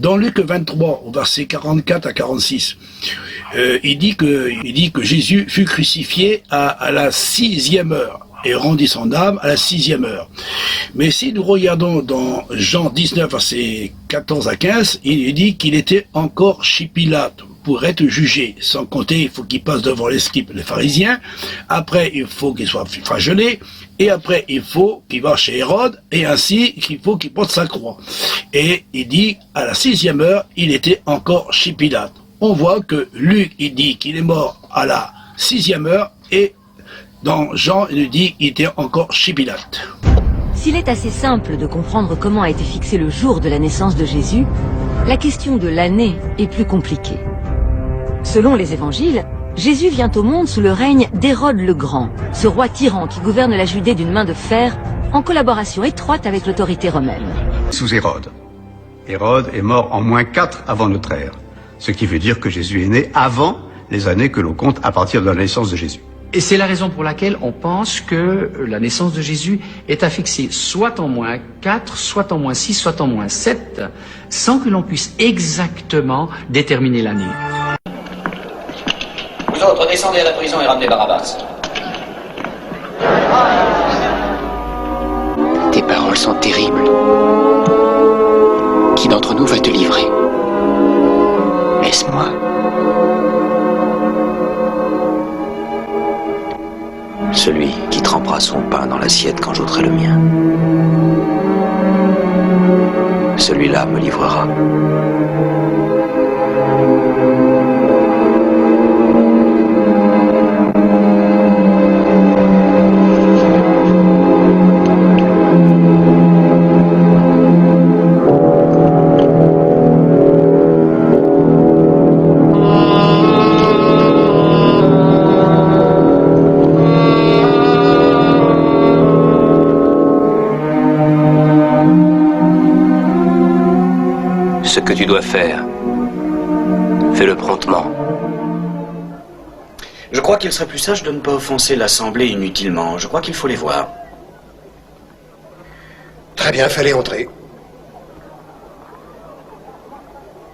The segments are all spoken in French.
Dans Luc 23, au verset 44 à 46, il dit que Jésus fut crucifié à la 6e heure et rendit son âme à la 6e heure. Mais si nous regardons dans Jean 19, verset 14 à 15, il dit qu'il était encore chez Pilate pour être jugé. Sans compter, il faut qu'il passe devant les scribes, les pharisiens. Après, il faut qu'il soit flagellé. Et après, il faut qu'il va chez Hérode. Et ainsi, il faut qu'il porte sa croix. Et il dit, à la 6e heure, il était encore chez Pilate. On voit que Luc, il dit qu'il est mort à la 6e heure. Et dans Jean, il dit qu'il était encore chez Pilate. S'il est assez simple de comprendre comment a été fixé le jour de la naissance de Jésus, la question de l'année est plus compliquée. Selon les évangiles, Jésus vient au monde sous le règne d'Hérode le Grand, ce roi tyran qui gouverne la Judée d'une main de fer, en collaboration étroite avec l'autorité romaine. Sous Hérode. Hérode est mort en -4 avant notre ère, ce qui veut dire que Jésus est né avant les années que l'on compte à partir de la naissance de Jésus. Et c'est la raison pour laquelle on pense que la naissance de Jésus est à fixer soit en -4, soit en -6, soit en -7, sans que l'on puisse exactement déterminer l'année. Vous autres, descendez à la prison et ramenez Barabbas. Tes paroles sont terribles. Qui d'entre nous va te livrer? Laisse-moi. Celui qui trempera son pain dans l'assiette quand j'ôterai le mien. Celui-là me livrera. Ce que tu dois faire, fais-le promptement. Je crois qu'il serait plus sage de ne pas offenser l'Assemblée inutilement. Je crois qu'il faut les voir. Très bien, fallait entrer.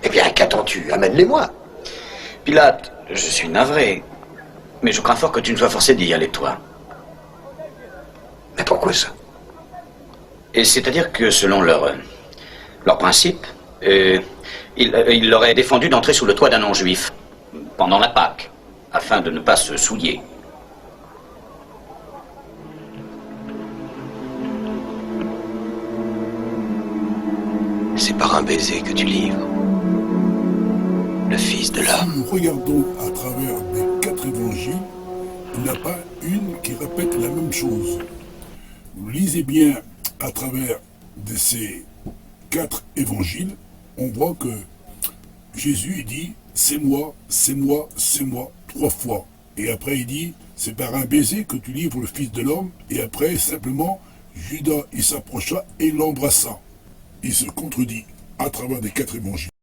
Eh bien, qu'attends-tu? Amène-les-moi. Pilate, je suis navré, mais je crains fort que tu ne sois forcé d'y aller toi. Mais pourquoi ça? Et c'est-à-dire que selon leur principe, il leur est défendu d'entrer sous le toit d'un non-juif pendant la Pâque, afin de ne pas se souiller. C'est par un baiser que tu livres le Fils de Si l'homme. nous regardons à travers les 4 évangiles, il n'y en a pas une qui répète la même chose. Vous lisez bien à travers de ces 4 évangiles, on voit que Jésus dit « c'est moi, c'est moi, c'est moi » 3 fois. Et après il dit « c'est par un baiser que tu livres le Fils de l'homme » et après simplement Judas il s'approcha et l'embrassa. Il se contredit à travers les 4 évangiles.